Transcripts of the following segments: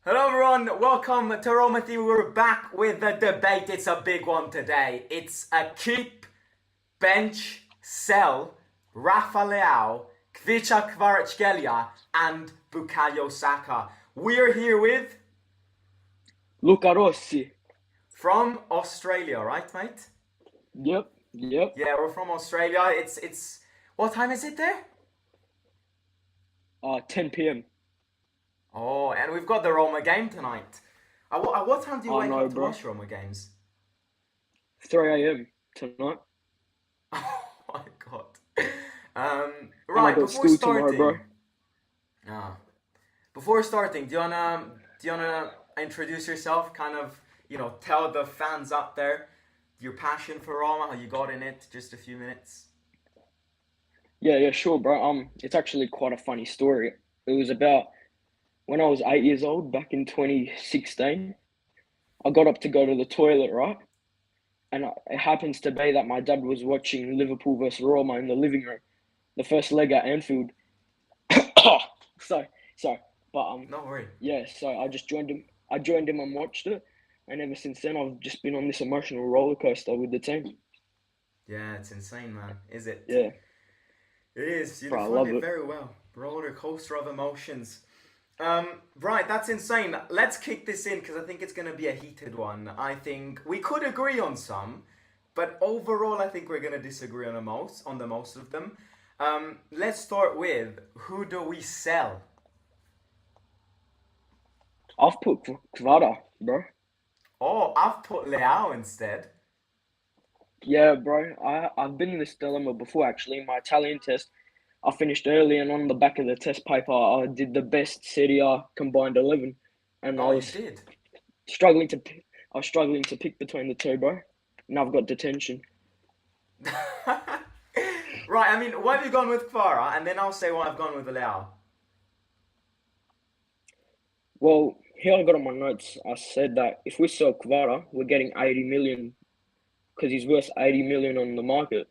Hello everyone, welcome to Roma Theory. We're back with the debate. It's a big one today. It's a keep, bench, sell, Rafa Leao, Kvaratshkelia and Bukayo Saka. We're here with Luca Rossi. from Australia, right, mate? Yep. Yeah, we're from Australia. It's what time is it there? 10 p.m. Oh, and we've got the Roma game tonight. At what time do you I wake know, up to bro. watch Roma games? 3 a.m. tonight. Oh my god. And I Right, got before school tomorrow, bro. starting, ah, before starting, do you wanna introduce yourself? Kind of, tell the fans out there your passion for Roma, how you got in it. Just a few minutes. Yeah, sure, bro. It's actually quite a funny story. It was about when I was 8 years old, back in 2016. I got up to go to the toilet, right? And it happens to be that my dad was watching Liverpool versus Roma in the living room, the first leg at Anfield. so, sorry, but No worry. yeah. So I just joined him. I joined him and watched it, and ever since then, I've just been on this emotional roller coaster with the team. Yeah, it's insane, man. Is it? Yeah, It is. You bro, I defined love it it. very well. Roller coaster of emotions. Right, that's insane. Let's kick this in because I think it's going to be a heated one. I think we could agree on some, but overall, I think we're going to disagree on the most of them. Let's start with who do we sell? I've put Kvara, bro. Oh, I've put Leao instead. Yeah, bro. I've been in this dilemma before. Actually, in my Italian test, I finished early, and on the back of the test paper, I did the best Serie A combined 11, and Oh, you did. struggling to. I was struggling to pick between the two, bro. And I've got detention. Right, I mean, why have you gone with Kvara? And then I'll say why I've gone with Leao. Well, here I got on my notes. I said that if we sell Kvara, we're getting 80 million because he's worth 80 million on the market.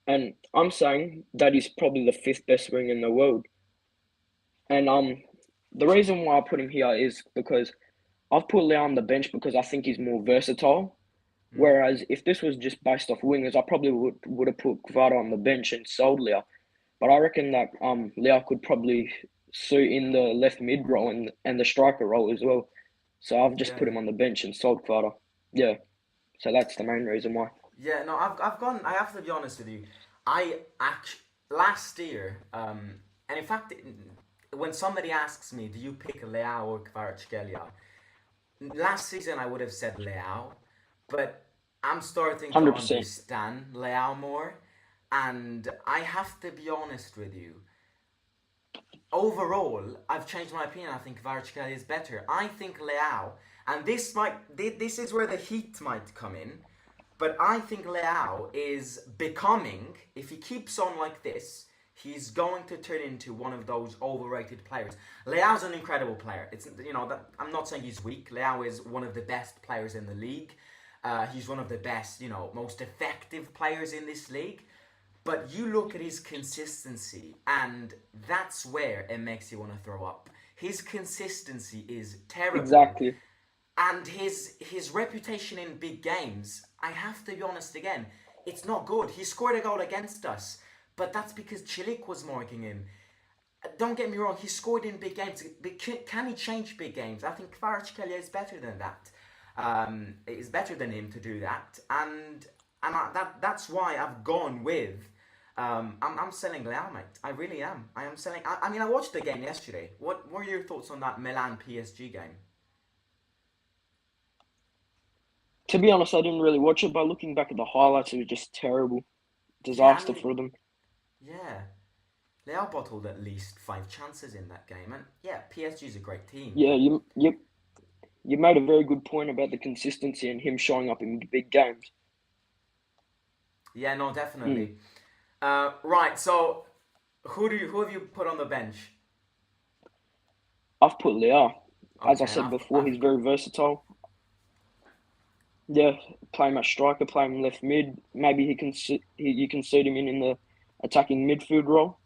And I'm saying that he's probably the fifth best wing in the world. And the reason why I put him here is because I've put Leao on the bench because I think he's more versatile. Hmm? Whereas if this was just based off wingers, I probably would have put Kvara on the bench and sold Leao. But I reckon that Leao could probably suit in the left mid role and the striker role as well. So I've just Yeah. put him on the bench and sold Kvara. Yeah. So that's the main reason why. Yeah, no, I've gone. I have to be honest with you. I actually last year, and in fact, when somebody asks me, "Do you pick Leao or Kvaratskhelia?" Last season I would have said Leao, but I'm starting to 100%. understand Leao more, and I have to be honest with you. Overall, I've changed my opinion. I think Kvaratskhelia is better. I think Leao, and this is where the heat might come in. But I think Leao is becoming, if he keeps on like this, he's going to turn into one of those overrated players. Leao's an incredible player. It's that I'm not saying he's weak. Leao is one of the best players in the league. He's one of the best, most effective players in this league. But you look at his consistency, and that's where it makes you want to throw up. His consistency is terrible, Exactly. and his reputation in big games, I have to be honest again, it's not good. He scored a goal against us, but that's because Chilik was marking him. Don't get me wrong, he scored in big games. But can he change big games? I think Kvaratskhelia is better than that. Is better than him to do that, that's why I've gone with. I'm selling Leao, mate. I really am. I am selling. I mean, I watched the game yesterday. What were your thoughts on that Milan PSG game? To be honest, I didn't really watch it, but looking back at the highlights, it was just terrible. Yeah, I Disaster mean, for them. yeah. Leao bottled at least five chances in that game, and yeah, PSG is a great team, Yeah, but you made a very good point about the consistency and him showing up in big games. yeah, no, Mm. definitely. Right, so who have you put on the bench? I've put Leao. As I Okay, and said I've before, I've he's very versatile. Yeah, play him as striker, play him left mid. Maybe you can suit him in the attacking midfield role.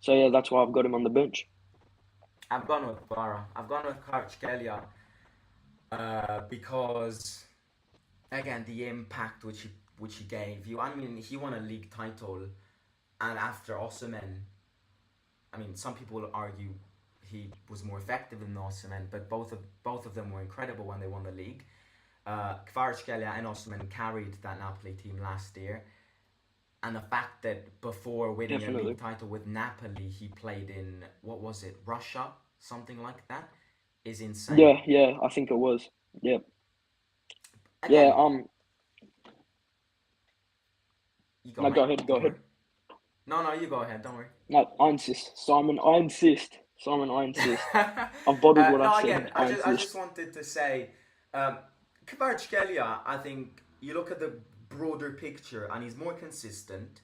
So yeah, that's why I've got him on the bench. I've gone with Kvara. I've gone with Kvaratskhelia because again the impact which he gave you. I mean, he won a league title, and after Osimhen, I mean, some people will argue he was more effective than Osimhen, but both of them were incredible when they won the league. Kvaratskhelia and Osimhen carried that Napoli team last year, and the fact that before winning a league Definitely. title with Napoli, he played in what was it, Russia, something like that, is insane. Yeah, yeah, I think it was. Yeah, yeah. Again, you go, No, go mate. ahead, go Don't ahead. worry. No, no, you go ahead. Don't worry. No, I insist, Simon. I insist, Simon. I insist. I've bottled what I No, again, said. I I just insist. wanted to say, um, Kvaratskhelia, I think you look at the broader picture and he's more consistent.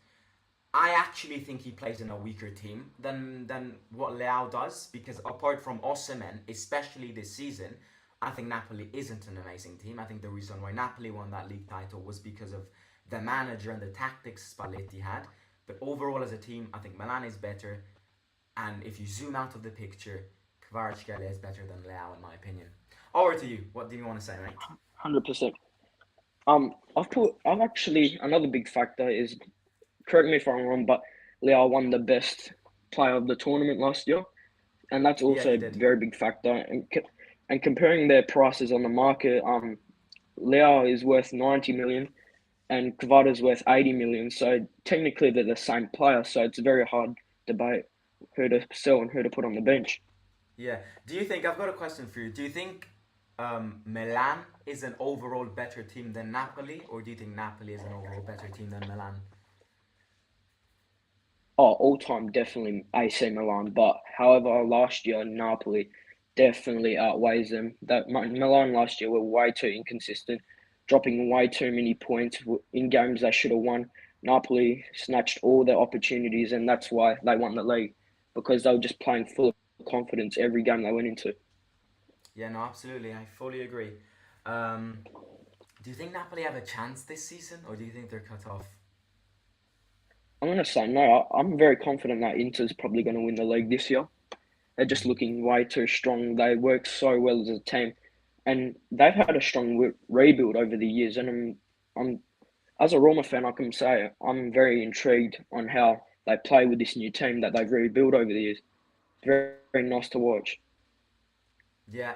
I actually think he plays in a weaker team than what Leao does because apart from Osimhen, especially this season, I think Napoli isn't an amazing team. I think the reason why Napoli won that league title was because of the manager and the tactics Spalletti had. But overall, as a team, I think Milan is better. And if you zoom out of the picture, Kvaratskhelia is better than Leao, in my opinion. Over to you. What do you want to say, mate? 100%. I've actually another big factor is, correct me if I'm wrong, but Leao won the best player of the tournament last year, and that's Yeah, also he a did. very big factor. And comparing their prices on the market, Leao is worth 90 million and Kvara's worth 80 million. So technically they're the same player. So it's a very hard debate who to sell and who to put on the bench. Yeah. Do you think, I've got a question for you. Do you think Milan is an overall better team than Napoli, or do you think Napoli is an overall better team than Milan? Oh, all time definitely AC Milan, but however last year Napoli definitely outweighs them. That Milan last year were way too inconsistent, dropping way too many points in games they should have won. Napoli snatched all their opportunities, and that's why they won the league because they were just playing full of confidence every game they went into. Yeah, no, absolutely. I fully agree. Um, do you think Napoli have a chance this season, or do you think they're cut off? I'm gonna say no. I'm very confident that Inter's probably going to win the league this year. They're just Mm. looking way too strong. They work so well as a team, and they've had a strong rebuild over the years. And I'm as a Roma fan, I can say I'm very intrigued on how they play with this new team that they've rebuilt over the years. It's very, very nice to watch. Yeah.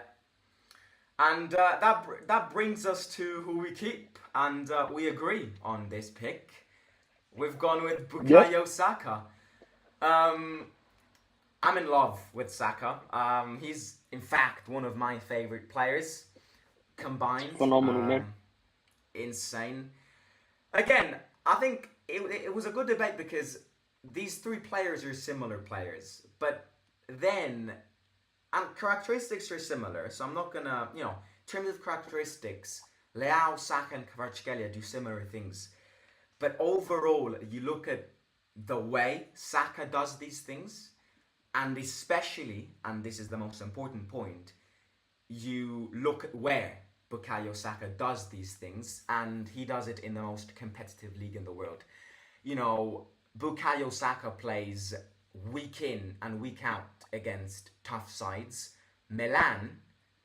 And that brings us to who we keep, and we agree on this pick. We've gone with Yeah, Bukayo Saka. Um, I'm in love with Saka. He's in fact one of my favorite players combined. phenomenal man. Insane. Again, I think it was a good debate because these three players are similar players, but then and characteristics are similar. So I'm not gonna, in terms of characteristics, Leao, Saka, and Kvaratskhelia do similar things. But overall, you look at the way Saka does these things, and especially, and this is the most important point, you look at where Bukayo Saka does these things, and he does it in the most competitive league in the world. You know, Bukayo Saka plays week in and week out against tough sides. Milan,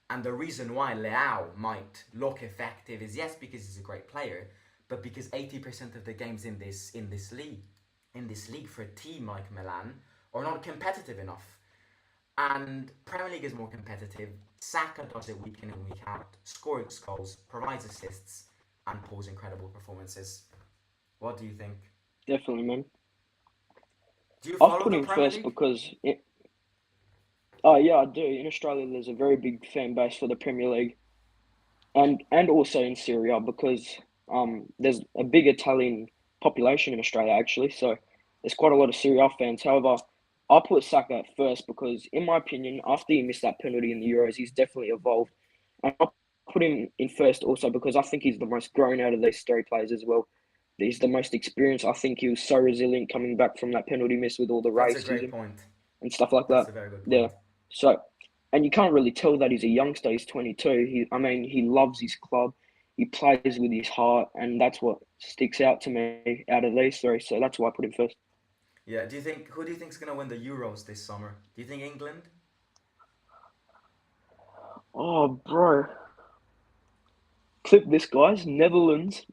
and the reason why Leao might look effective is yes because he's a great player, but because 80% of the games in this league for a team like Milan are not competitive enough. And Premier League is more competitive. Saka does it week in and week out, scores goals, provides assists, and pulls incredible performances. What do you think? Definitely, man. Do you I've follow put the him Premier first League? because oh yeah, I do. In Australia, there's a very big fan base for the Premier League, and also in Syria because there's a big Italian population in Australia actually, so there's quite a lot of Serie A fans. However, I put Saka at first because, in my opinion, after he missed that penalty in the Euros, he's definitely evolved. And I put him in first also because I think he's the most grown out of these three players as well. He's the most experienced. I think he was so resilient coming back from that penalty miss with all the That's a great racism point. and stuff like That's that. a very good Yeah. point. So, and you can't really tell that he's a youngster. He's 22. I mean, he loves his club. He plays with his heart, and that's what sticks out to me out of these three. So that's why I put him first. Yeah. Who do you think is gonna win the Euros this summer? Do you think England? Oh, bro. Clip this, guys. Netherlands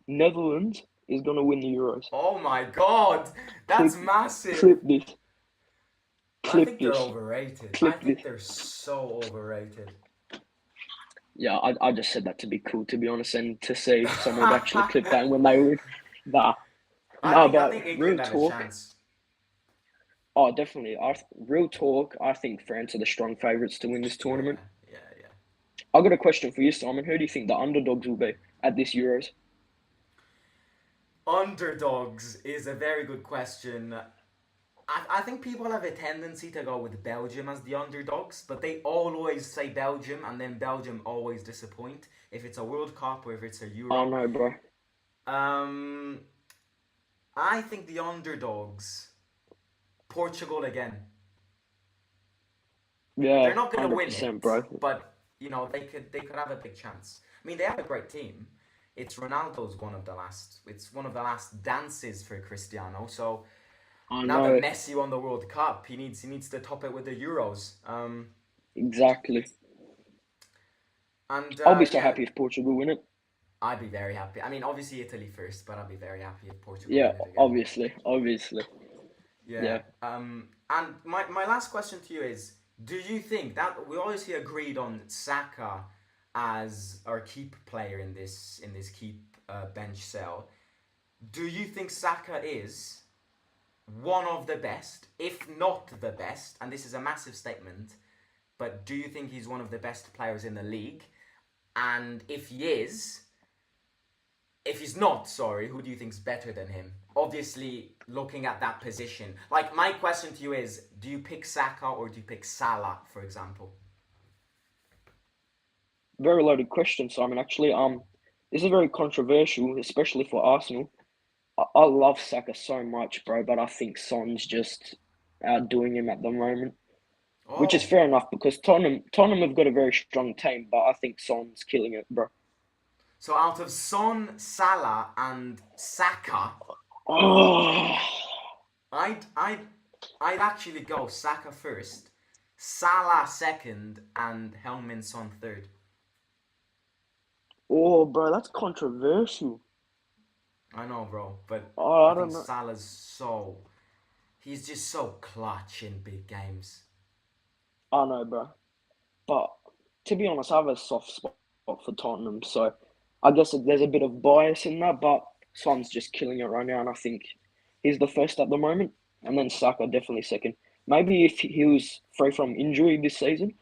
is gonna win the Euros. Oh my God, Clip, that's massive. clip this. I Clip think they're this. overrated. I Clip this. think they're so overrated. Yeah, I just said that to be cool, to be honest, and to see if someone would actually clip that when they would. Nah, I but think real England have a talk. chance. Oh, definitely. Real talk. I think France are the strong favourites to win this Yeah, tournament. yeah, yeah. I got a question for you, Simon. Who do you think the underdogs will be at this Euros? Underdogs is a very good question. I think people have a tendency to go with Belgium as the underdogs, but they always say Belgium, and then Belgium always disappoint if it's a World Cup or if it's a Oh Euro. no, bro. Um, I think the underdogs, Portugal again. Yeah, They're not going to win 100%, it, bro. but they could have a big chance. I mean, they have a great team. It's Ronaldo's one of the last. It's one of the last dances for Cristiano. So I now that know Messi won the World Cup, he needs to top it with the Euros. exactly. And I'll be so yeah, happy if Portugal win it. I'd be very happy. I mean, obviously Italy first, but I'd be very happy if Portugal Yeah, win it again. obviously. Yeah. Yeah. And my last question to you is: do you think that we obviously agreed on Saka as our keep player in this keep bench cell? Do you think Saka is one of the best, if not the best? And this is a massive statement, but do you think he's one of the best players in the league? And if he's not, sorry, who do you think's better than him? Obviously, looking at that position. Like, my question to you is, do you pick Saka or do you pick Salah, for example? Very loaded question, Simon. Actually, this is very controversial, especially for Arsenal. I love Saka so much, bro, but I think Son's just outdoing him at the moment, which is Oh, fair enough because Tottenham have got a very strong team, but I think Son's killing it, bro. so out of Son, Salah, and Saka, Oh, I'd I'd actually go Saka first, Salah second, and Heung-min Son third. oh, bro, that's controversial. I know, bro, but Oh, I I think don't know. Salah's he's just so clutch in big games. I know, bro. But to be honest, I have a soft spot for Tottenham, so I guess there's a bit of bias in that. But Son's just killing it right now, and I think he's the first at the moment, and then Saka definitely second. Maybe if he was free from injury this season,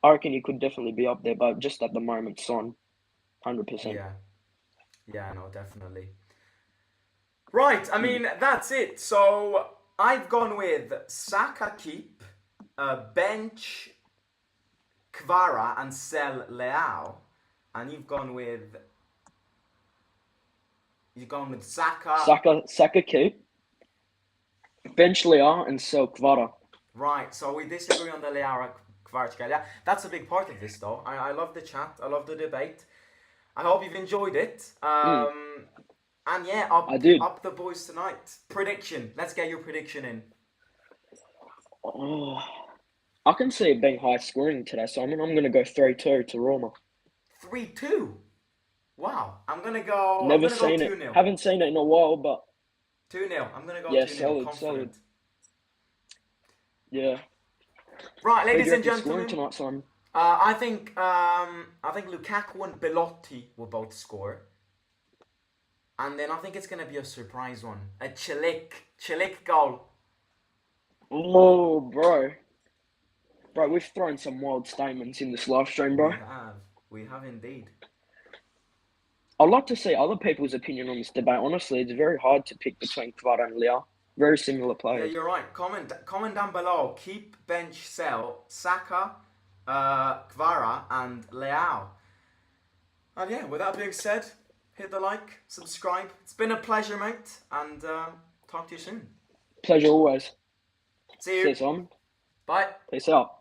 I reckon he could definitely be up there. But just at the moment, Son, 100%. Yeah, yeah, no, definitely. Right, I mean, that's it. So I've gone with Saka keep, bench Kvara and sell Leao. And you've gone with Saka. Saka keep, bench Leao and sell Kvara. Right, so we disagree on the Leao Kvaratshkelia. That's a big part of this though. I love the chat, I love the debate. I hope you've enjoyed it. Mm, And yeah, I up did. up the boys tonight. Prediction. Let's get your prediction in. Oh, I can see it being high scoring today, Simon. I'm going to go 3-2 to Roma. 3-2. Wow. I'm Never gonna go seen it. 2-0. Haven't seen it in a while, but 2-0. I'm gonna go yeah, 2-0. solid. Confident. Yeah. Right, Who do ladies you and reckon scoring gentlemen. tonight, Simon? I think Lukaku and Belotti will both score. And then I think it's gonna be a surprise one. A Chilik goal. Oh, bro. Bro, we've thrown some wild statements in this live stream, bro. We have. We have indeed. I'd like to see other people's opinion on this debate. Honestly, it's very hard to pick between Kvara and Leao. Very similar Yeah, players. you're right. Comment down below. Keep, bench, sell Saka, Kvara, and Leao. And yeah, with that being said, hit the like, subscribe. It's been a pleasure, mate, and talk to you soon. Pleasure always. See See you. you, Simon. Bye. Peace out.